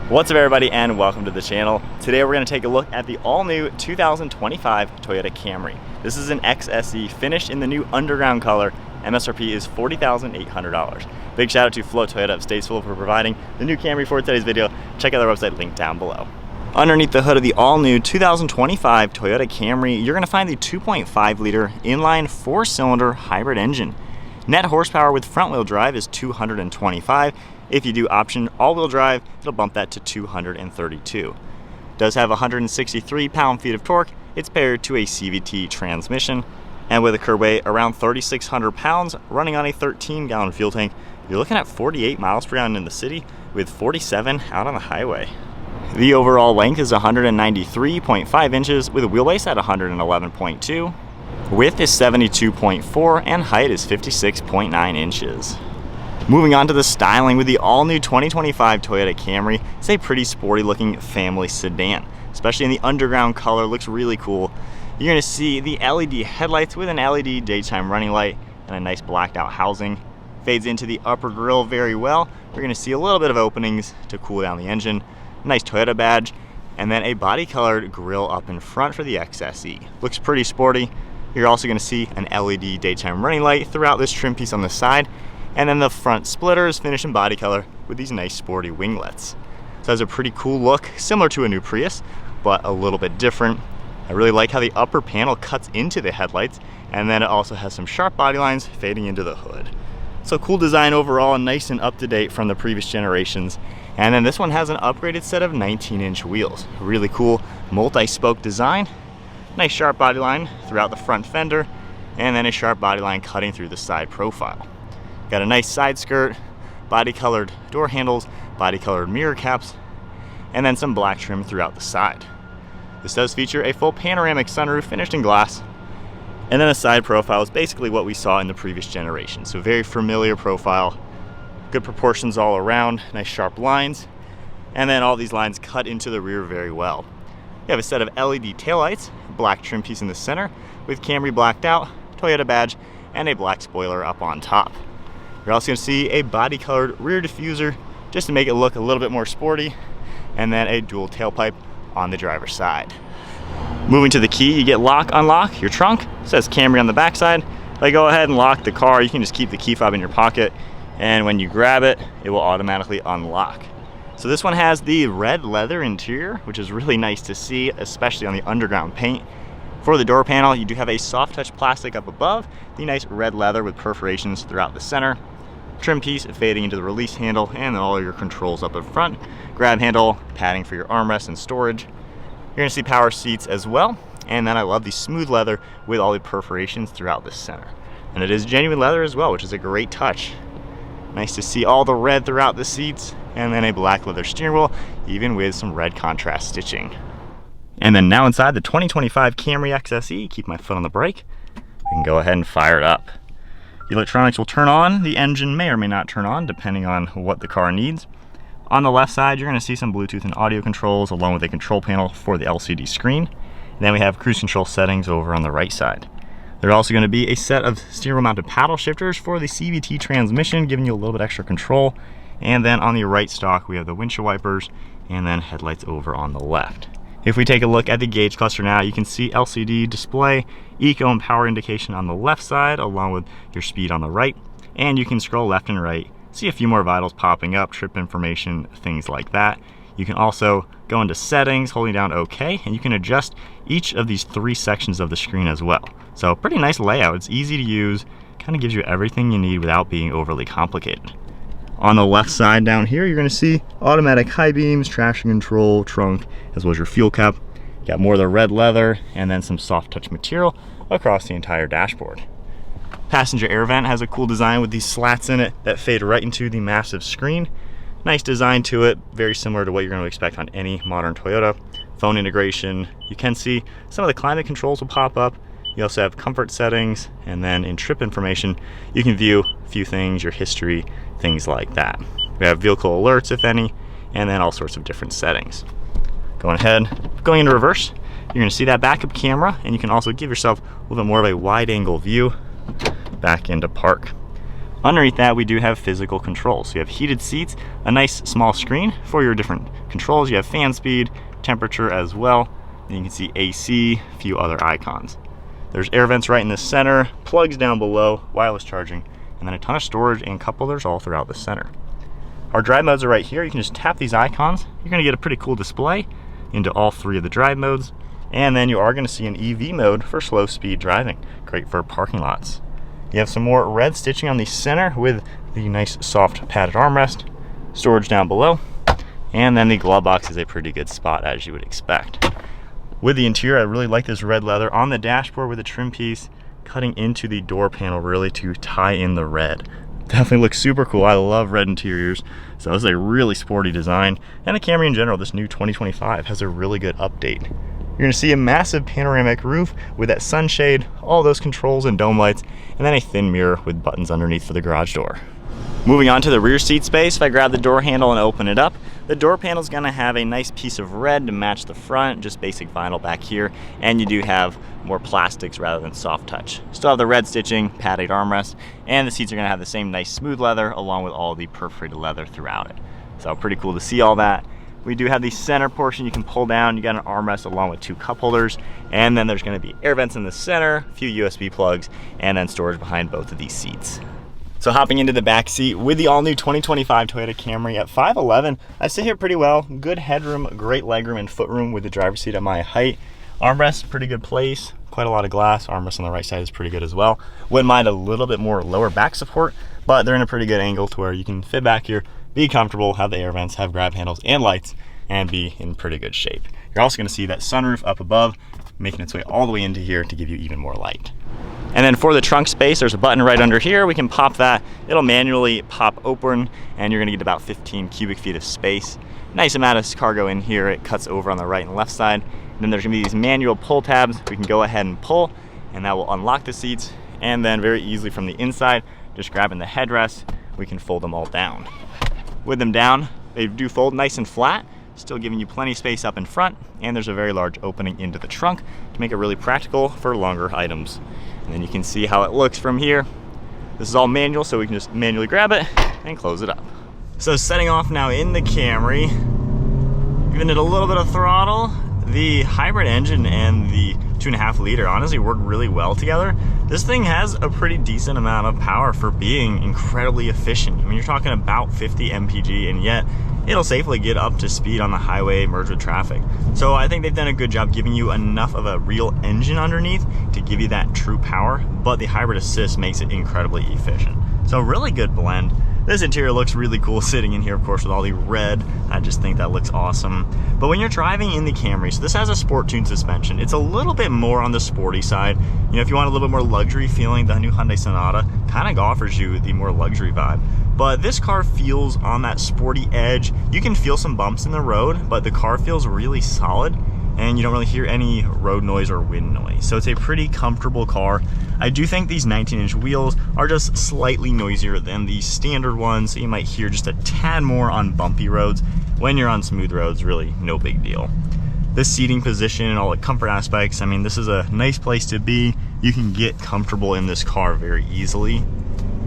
What's up everybody and welcome to the channel. Today we're going to take a look at the all-new 2025 Toyota Camry. This is an XSE finished in the new underground color. MSRP is $40,800. Big shout out to Flo Toyota of Statesville for providing the new Camry for today's video. Check out their website, link down below. Underneath the hood of the all-new 2025 Toyota Camry, you're going to find the 2.5 liter inline 4-cylinder hybrid engine. Net horsepower with front-wheel drive is 225. If you do option all-wheel drive, it'll bump that to 232. Does have 163 pound-feet of torque. It's paired to a CVT transmission, and with a curb weight around 3,600 pounds, running on a 13-gallon fuel tank, you're looking at 48 miles per gallon in the city with 47 out on the highway. The overall length is 193.5 inches with a wheelbase at 111.2. Width is 72.4 and height is 56.9 inches. Moving on to the styling with the all-new 2025 Toyota Camry, it's a pretty sporty looking family sedan, especially in the underground color. Looks really cool. You're going to see the LED headlights with an LED daytime running light and a nice blacked out housing. Fades into the upper grille very well. You're going to see a little bit of openings to cool down the engine, nice Toyota badge, and then a body colored grille up in front for the XSE. Looks pretty sporty. You're also going to see an LED daytime running light throughout this trim piece on the side. And then the front splitter is finished in body color with these nice sporty winglets. So it has a pretty cool look, similar to a new Prius, but a little bit different. I really like how the upper panel cuts into the headlights, and then it also has some sharp body lines fading into the hood. So cool design overall, nice and up to date from the previous generations. And then this one has an upgraded set of 19-inch wheels. Really cool multi-spoke design. Nice sharp body line throughout the front fender, and then a sharp body line cutting through the side profile. Got a nice side skirt, body colored door handles, body colored mirror caps, and then some black trim throughout the side. This does feature a full panoramic sunroof finished in glass, and then the side profile is basically what we saw in the previous generation. So very familiar profile, good proportions all around, nice sharp lines, and then all these lines cut into the rear very well. You have a set of LED taillights, black trim piece in the center with Camry blacked out, Toyota badge, and a black spoiler up on top. You're also going to see a body colored rear diffuser just to make it look a little bit more sporty, and then a dual tailpipe on the driver's side. Moving to the key, you get lock, unlock. Your trunk says Camry on the back side. If I go ahead and lock the car, you can just keep the key fob in your pocket, and when you grab it, it will automatically unlock. So this one has the red leather interior, which is really nice to see, especially on the underground paint. For the door panel, you do have a soft touch plastic up above, the nice red leather with perforations throughout the center. Trim piece fading into the release handle, and then all your controls up in front. Grab handle, padding for your armrest and storage. You're going to see power seats as well, and then I love the smooth leather with all the perforations throughout the center. And it is genuine leather as well, which is a great touch. Nice to see all the red throughout the seats, and then a black leather steering wheel, even with some red contrast stitching. And then now inside the 2025 Camry XSE, keep my foot on the brake. We can go ahead and fire it up. The electronics will turn on. The engine may or may not turn on, depending on what the car needs. On the left side, you're going to see some Bluetooth and audio controls, along with a control panel for the LCD screen. And then we have cruise control settings over on the right side. There's also going to be a set of steering wheel mounted paddle shifters for the CVT transmission, giving you a little bit extra control. And then on the right stalk, we have the windshield wipers, and then headlights over on the left. If we take a look at the gauge cluster now, you can see LCD display, eco and power indication on the left side, along with your speed on the right. And you can scroll left and right, see a few more vitals popping up, trip information, things like that. You can also go into settings, holding down OK, and you can adjust each of these 3 sections of the screen as well. So pretty nice layout. It's easy to use, kind of gives you everything you need without being overly complicated. On the left side down here, you're going to see automatic high beams, traction control, trunk, as well as your fuel cap. Got more of the red leather and then some soft touch material across the entire dashboard. Passenger air vent has a cool design with these slats in it that fade right into the massive screen. Nice design to it, very similar to what you're going to expect on any modern Toyota. Phone integration. You can see some of the climate controls will pop up. You also have comfort settings, and then in trip information, you can view a few things, your history, things like that. We have vehicle alerts, if any, and then all sorts of different settings. Going into reverse, you're going to see that backup camera, and you can also give yourself a little bit more of a wide angle view back into park. Underneath that, we do have physical controls. So you have heated seats, a nice small screen for your different controls. You have fan speed, temperature as well. And you can see AC, a few other icons. There's air vents right in the center, plugs down below, wireless charging, and then a ton of storage and cup holders all throughout the center. Our drive modes are right here. You can just tap these icons. You're gonna get a pretty cool display into all 3 of the drive modes. And then you are gonna see an EV mode for slow speed driving. Great for parking lots. You have some more red stitching on the center with the nice soft padded armrest, storage down below, and then the glove box is a pretty good spot as you would expect. With the interior, I really like this red leather on the dashboard with a trim piece cutting into the door panel really to tie in the red. Definitely looks super cool. I love red interiors. So this is a really sporty design. And the Camry in general, this new 2025, has a really good update. You're gonna see a massive panoramic roof with that sunshade, all those controls and dome lights, and then a thin mirror with buttons underneath for the garage door. Moving on to the rear seat space, if I grab the door handle and open it up, the door panel is gonna have a nice piece of red to match the front, just basic vinyl back here, and you do have more plastics rather than soft touch. Still have the red stitching, padded armrest, and the seats are gonna have the same nice smooth leather along with all the perforated leather throughout it. So pretty cool to see all that. We do have the center portion you can pull down. You got an armrest along with 2 cup holders, and then there's gonna be air vents in the center, a few USB plugs, and then storage behind both of these seats. So hopping into the back seat with the all-new 2025 Toyota Camry at 5'11", I sit here pretty well. Good headroom, great legroom and footroom with the driver's seat at my height. Armrest, pretty good place. Quite a lot of glass. Armrest on the right side is pretty good as well. Wouldn't mind a little bit more lower back support, but they're in a pretty good angle to where you can fit back here, be comfortable, have the air vents, have grab handles and lights, and be in pretty good shape. You're also gonna see that sunroof up above, making its way all the way into here to give you even more light. And then for the trunk space, there's a button right under here. We can pop that. It'll manually pop open, and you're gonna get about 15 cubic feet of space. Nice amount of cargo in here. It cuts over on the right and left side. And then there's gonna be these manual pull tabs. We can go ahead and pull, and that will unlock the seats. And then very easily from the inside, just grabbing the headrest, we can fold them all down. With them down, they do fold nice and flat, still giving you plenty of space up in front, and there's a very large opening into the trunk to make it really practical for longer items. And then you can see how it looks from here. This is all manual, so we can just manually grab it and close it up. So setting off now in the Camry, giving it a little bit of throttle. The hybrid engine and the 2.5 liter honestly work really well together. This thing has a pretty decent amount of power for being incredibly efficient. I mean, you're talking about 50 mpg, and yet it'll safely get up to speed on the highway, merge with traffic. So I think they've done a good job giving you enough of a real engine underneath to give you that true power, but the hybrid assist makes it incredibly efficient. So really good blend. This interior looks really cool sitting in here, of course, with all the red. I just think that looks awesome. But when you're driving in the Camry, so this has a sport tune suspension. It's a little bit more on the sporty side. You know, if you want a little bit more luxury feeling, the new Hyundai Sonata kind of offers you the more luxury vibe. But this car feels on that sporty edge. You can feel some bumps in the road, but the car feels really solid, and you don't really hear any road noise or wind noise. So it's a pretty comfortable car. I do think these 19-inch wheels are just slightly noisier than the standard ones, so you might hear just a tad more on bumpy roads. When you're on smooth roads, really no big deal. This seating position and all the comfort aspects, I mean, this is a nice place to be. You can get comfortable in this car very easily.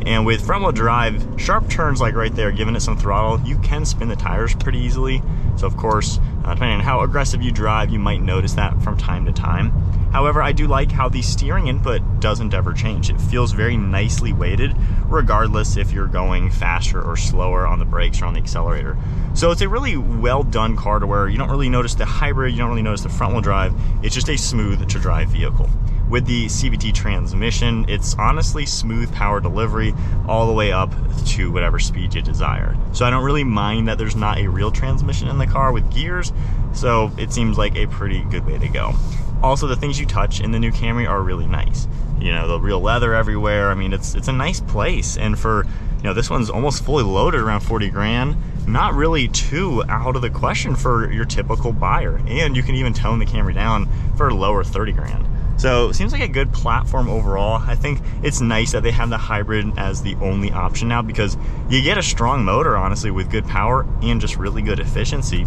And with front-wheel drive, sharp turns like right there, giving it some throttle, you can spin the tires pretty easily. So of course, depending on how aggressive you drive, you might notice that from time to time. However, I do like how the steering input doesn't ever change. It feels very nicely weighted, regardless if you're going faster or slower on the brakes or on the accelerator. So it's a really well done car to where you don't really notice the hybrid, you don't really notice the front-wheel drive. It's just a smooth to drive vehicle. With the CVT transmission, it's honestly smooth power delivery all the way up to whatever speed you desire. So I don't really mind that there's not a real transmission in the car with gears, so it seems like a pretty good way to go. Also, the things you touch in the new Camry are really nice. You know, the real leather everywhere. I mean, it's a nice place, and for, you know, this one's almost fully loaded around 40 grand. Not really too out of the question for your typical buyer, and you can even tone the Camry down for a lower 30 grand. So it seems like a good platform overall. I think it's nice that they have the hybrid as the only option now, because you get a strong motor, honestly, with good power and just really good efficiency.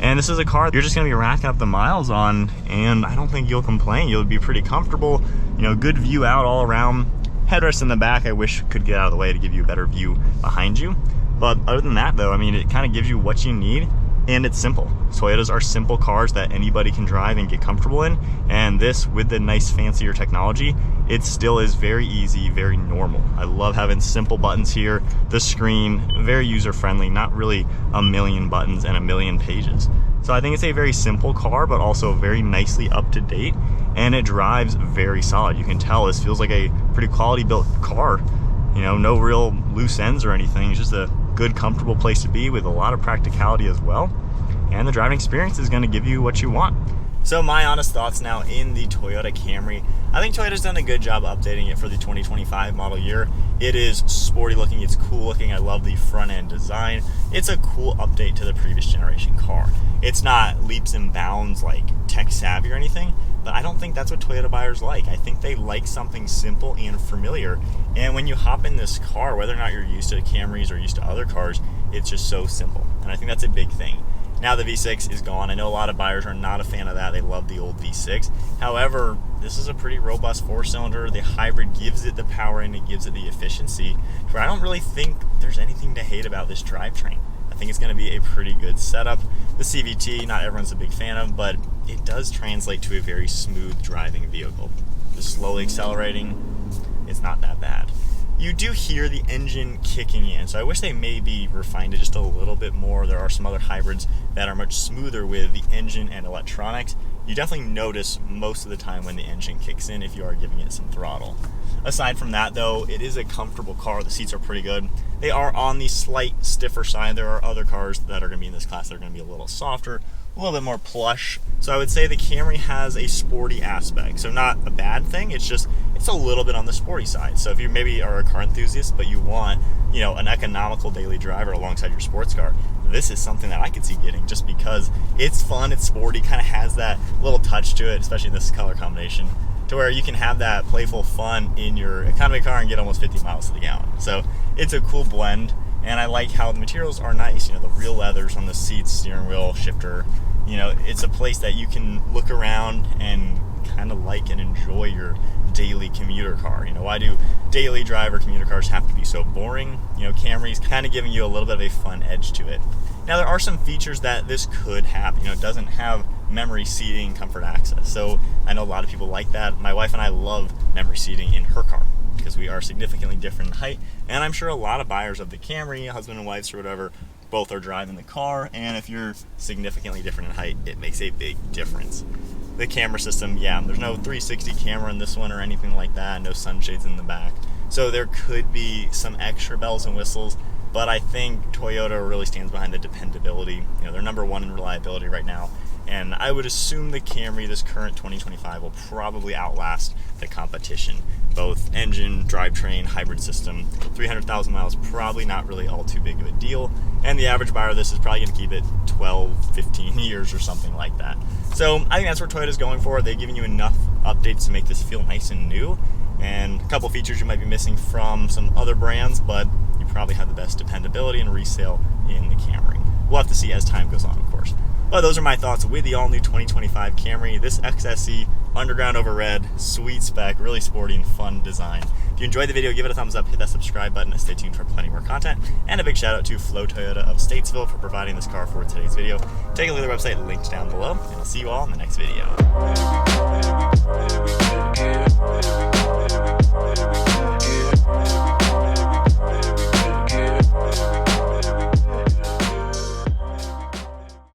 And this is a car you're just gonna be racking up the miles on, and I don't think you'll complain. You'll be pretty comfortable, you know, good view out all around. headrest in the back I wish could get out of the way to give you a better view behind you. But other than that though, I mean, it kind of gives you what you need, and it's simple. Toyotas are simple cars that anybody can drive and get comfortable in, and this, with the nice fancier technology, it still is very easy, very normal. I love having simple buttons here. The screen, very user-friendly, not really a million buttons and a million pages. So I think it's a very simple car, but also very nicely up to date, and it drives very solid. You can tell this feels like a pretty quality built car. You know, no real loose ends or anything. It's just a good, comfortable place to be with a lot of practicality as well. And the driving experience is going to give you what you want. So my honest thoughts now in the Toyota Camry. I think Toyota's done a good job updating it for the 2025 model year. It is sporty looking, it's cool looking. I love the front end design. It's a cool update to the previous generation car. It's not leaps and bounds like tech savvy or anything, but I don't think that's what Toyota buyers like. I think they like something simple and familiar. And when you hop in this car, whether or not you're used to Camrys or used to other cars, it's just so simple. And I think that's a big thing. Now the V6 is gone. I know a lot of buyers are not a fan of that. They love the old V6. However, this is a pretty robust 4-cylinder. The hybrid gives it the power and it gives it the efficiency, where I don't really think there's anything to hate about this drivetrain. I think it's going to be a pretty good setup. The CVT, not everyone's a big fan of, but it does translate to a very smooth driving vehicle. Just slowly accelerating, it's not that bad. You do hear the engine kicking in, so I wish they maybe refined it just a little bit more. There are some other hybrids that are much smoother with the engine and electronics. You definitely notice most of the time when the engine kicks in if you are giving it some throttle. Aside from that though, it is a comfortable car. The seats are pretty good. They are on the slight stiffer side. There are other cars that are going to be in this class that are going to be a little softer, a little bit more plush. So I would say the Camry has a sporty aspect. So not a bad thing, it's a little bit on the sporty side. So if you maybe are a car enthusiast, but you want, you know, an economical daily driver alongside your sports car, this is something that I could see getting just because it's fun, it's sporty, kind of has that little touch to it, especially in this color combination, to where you can have that playful fun in your economy car and get almost 50 miles to the gallon. So it's a cool blend, and I like how the materials are nice. You know, the real leathers on the seats, steering wheel, shifter. You know, it's a place that you can look around and kind of like and enjoy your daily commuter car. You know, why do daily driver commuter cars have to be so boring? You know, Camry's kind of giving you a little bit of a fun edge to it. Now there are some features that this could have. You know, it doesn't have memory seating, comfort access. So I know a lot of people like that. My wife and I love memory seating in her car because we are significantly different in height, and I'm sure a lot of buyers of the Camry, husband and wives or whatever, both are driving the car, and if you're significantly different in height, it makes a big difference. The camera system, yeah, there's no 360 camera in this one or anything like that, no sunshades in the back. So there could be some extra bells and whistles, but I think Toyota really stands behind the dependability. You know, they're number one in reliability right now, and I would assume the Camry, this current 2025, will probably outlast the competition. Both engine, drivetrain, hybrid system, 300,000 miles, probably not really all too big of a deal. And the average buyer of this is probably going to keep it 12, 15 years or something like that. So I think that's where Toyota's going for. They've given you enough updates to make this feel nice and new. And a couple features you might be missing from some other brands, but you probably have the best dependability and resale in the Camry. We'll have to see as time goes on, of course. But those are my thoughts with the all-new 2025 Camry. This XSE, underground over red, sweet spec, really sporty and fun design. If you enjoyed the video, give it a thumbs up, hit that subscribe button, and stay tuned for plenty more content. And a big shout out to Flo Toyota of Statesville for providing this car for today's video. Take a look at their website, linked down below, and I'll see you all in the next video.